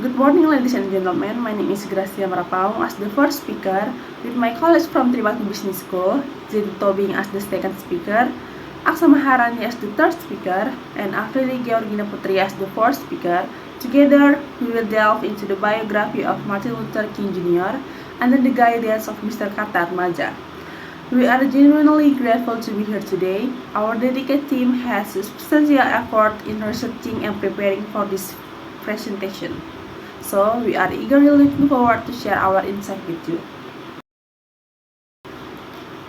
Good morning, ladies and gentlemen. My name is Gracia Marapaung as the first speaker, with my colleagues from Tribakti Business School, Zedi Tobing as the second speaker, Aksa Maharani as the third speaker, and Afrili Georgina Putri as the fourth speaker. Together, we will delve into the biography of Martin Luther King Jr. under the guidance of Mr. Kartar Maja. We are genuinely grateful to be here today. Our dedicated team has substantial effort in researching and preparing for this presentation. So, we are eagerly looking forward to share our insight with you.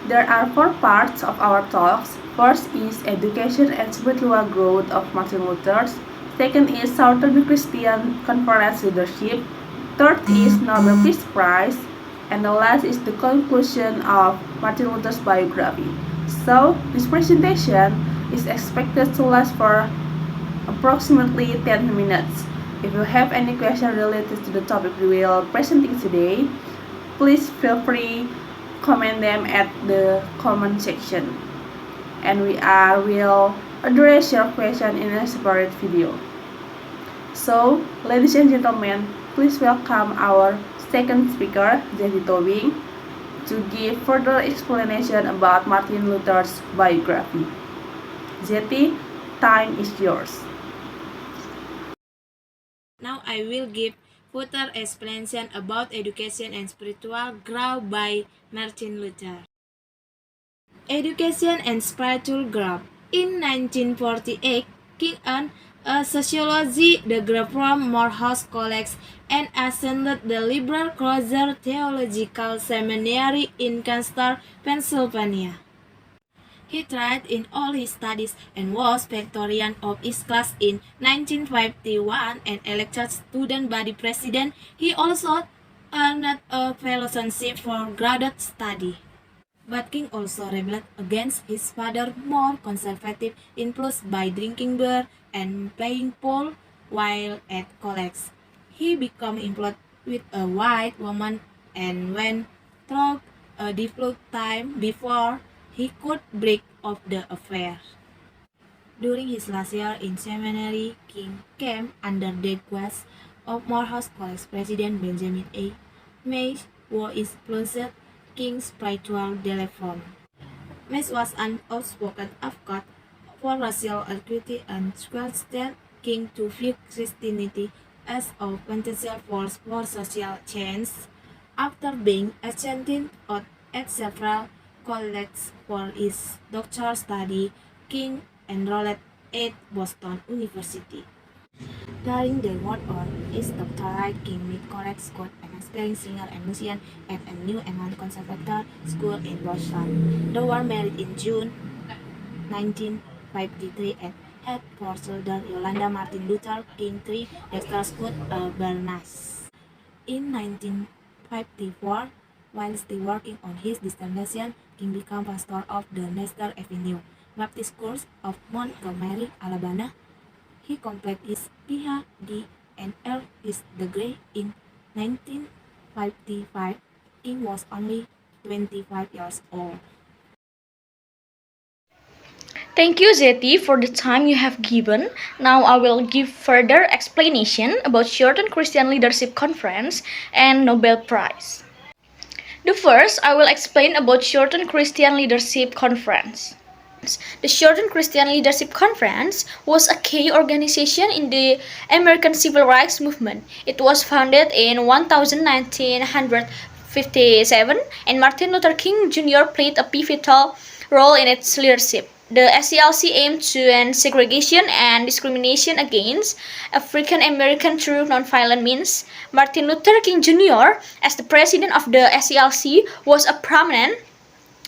There are 4 parts of our talks. First is education and spiritual growth of Martin Luther. Second is Southern Christian Conference leadership. Third is Nobel Peace Prize. And the last is the conclusion of Martin Luther's biography. So, this presentation is expected to last for approximately 10 minutes. If you have any question related to the topic we will presenting today, please feel free comment them at the comment section, and we will address your question in a separate video. So, ladies and gentlemen, please welcome our second speaker, Zedi Tobing, to give further explanation about Martin Luther's biography. Zedi, time is yours. Now I will give further explanation about education and spiritual growth by Martin Luther. Education and spiritual growth. In 1948, King earned a sociology degree from Morehouse College and attended the Liberal Crozer Theological Seminary in Castor, Pennsylvania. He thrived in all his studies and was valedictorian of his class in 1951 and elected student body president. He also earned a fellowship for graduate study. But King also rebelled against his father's more conservative influence by drinking beer and playing pool while at college. He became employed with a white woman and went through a difficult time before he could break off the affair. During his last year in seminary, King came under the guidance of Morehouse College President Benjamin A. Mays, who influenced King's spiritual reform. Mays was an outspoken advocate for racial equity and questioned King to view Christianity as a potential force for social change. After being accepted at several colleges for his doctoral study, King enrolled at Boston University. During the war on his doctorate, King met Coretta Scott, an aspiring singer and musician at a New England Conservatory School in Boston. They were married in June 1953 and had 4 children: Yolanda, Martin Luther King III, Dexter Scott, Barnes. In 1954, while still working on his dissertation, King became pastor of the Nestor Avenue Baptist Church of Montgomery, Alabama. He completed his Ph.D. and earned his degree in 1955. King was only 25 years old. Thank you, Zeti, for the time you have given. Now I will give further explanation about Shorten Christian Leadership Conference and Nobel Prize. The first, I will explain about Shorten Christian Leadership Conference. The Shorten Christian Leadership Conference was a key organization in the American Civil Rights Movement. It was founded in 1957, and Martin Luther King Jr. played a pivotal role in its leadership. The SCLC aimed to end segregation and discrimination against African Americans through nonviolent means. Martin Luther King Jr., as the president of the SCLC, was a prominent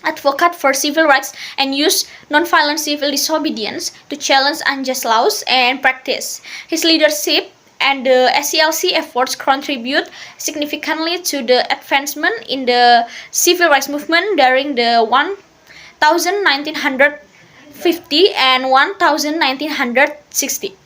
advocate for civil rights and used nonviolent civil disobedience to challenge unjust laws and practice. His leadership and the SCLC efforts contribute significantly to the advancement in the civil rights movement during the 1950 and 1960.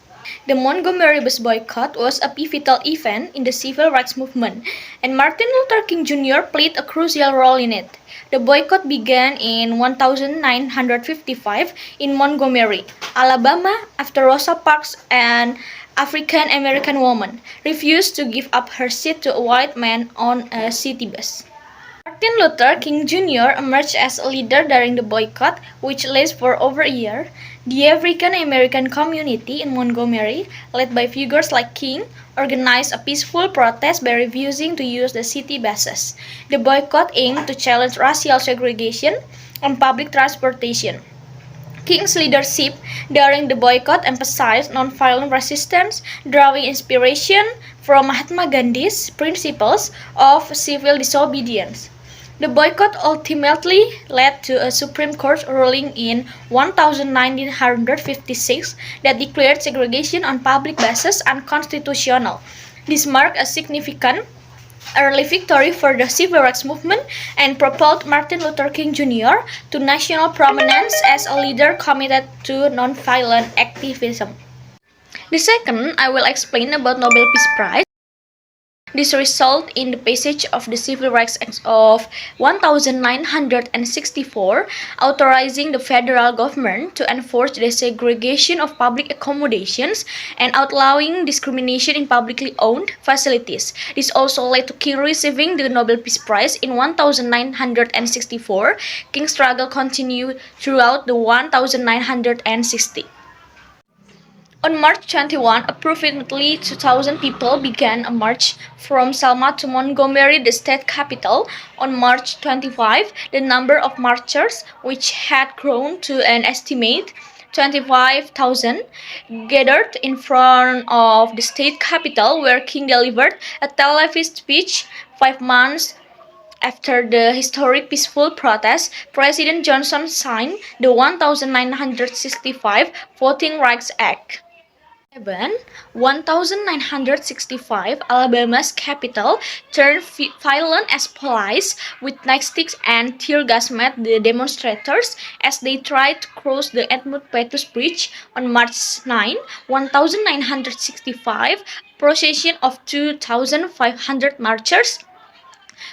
The Montgomery bus boycott was a pivotal event in the civil rights movement, and Martin Luther King Jr. played a crucial role in it. The boycott began in 1955 in Montgomery, Alabama, after Rosa Parks, an African American woman, refused to give up her seat to a white man on a city bus. Martin Luther King Jr. emerged as a leader during the boycott, which lasted for over a year. The African American community in Montgomery, led by figures like King, organized a peaceful protest by refusing to use the city buses. The boycott aimed to challenge racial segregation on public transportation. King's leadership during the boycott emphasized nonviolent resistance, drawing inspiration from Mahatma Gandhi's principles of civil disobedience. The boycott ultimately led to a Supreme Court ruling in 1956 that declared segregation on public buses unconstitutional. This marked a significant early victory for the civil rights movement and propelled Martin Luther King Jr. to national prominence as a leader committed to nonviolent activism. The second, I will explain about Nobel Peace Prize. This resulted in the passage of the Civil Rights Act of 1964, authorizing the federal government to enforce the segregation of public accommodations and outlawing discrimination in publicly owned facilities. This also led to King receiving the Nobel Peace Prize in 1964. King's struggle continued throughout the 1960s. On March 21, approximately 2,000 people began a march from Selma to Montgomery, the state capital. On March 25, the number of marchers, which had grown to an estimate 25,000, gathered in front of the state capitol, where King delivered a televised speech. 5 months after the historic peaceful protest, President Johnson signed the 1965 Voting Rights Act. 1965, Alabama's capital turned violent as police with nightsticks and tear gas met the demonstrators as they tried to cross the Edmund Pettus Bridge. On March 9, 1965, a procession of 2,500 marchers,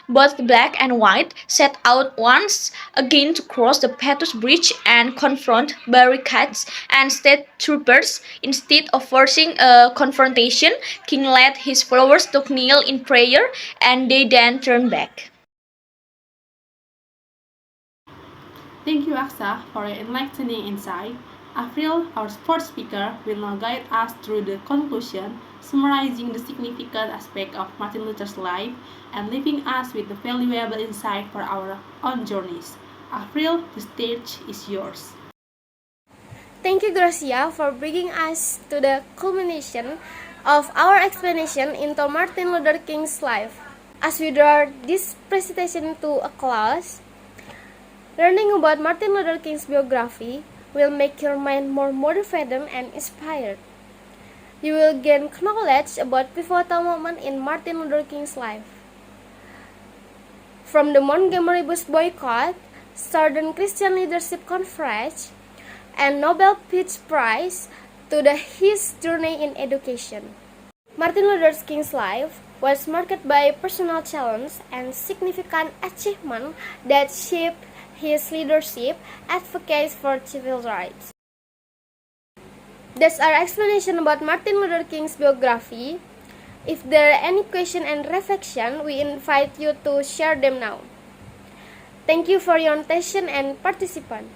both black and white, set out once again to cross the Pettus Bridge and confront barricades and state troopers. Instead of forcing a confrontation, King led his followers to kneel in prayer, and they then turned back. Thank you, Aksa, for your enlightening insight. April, our fourth speaker, will now guide us through the conclusion, summarizing the significant aspect of Martin Luther's life and leaving us with the valuable insight for our own journeys. April, the stage is yours. Thank you, Gracia, for bringing us to the culmination of our explanation into Martin Luther King's life. As we draw this presentation to a close, learning about Martin Luther King's biography will make your mind more motivated and inspired. You will gain knowledge about pivotal moments in Martin Luther King's life. From the Montgomery bus boycott, Southern Christian Leadership Conference, and Nobel Peace Prize to his journey in education. Martin Luther King's life was marked by personal challenge and significant achievement that shaped his leadership advocates for civil rights. That's our explanation about Martin Luther King's biography. If there are any questions and reflection, we invite you to share them now. Thank you for your attention and participation.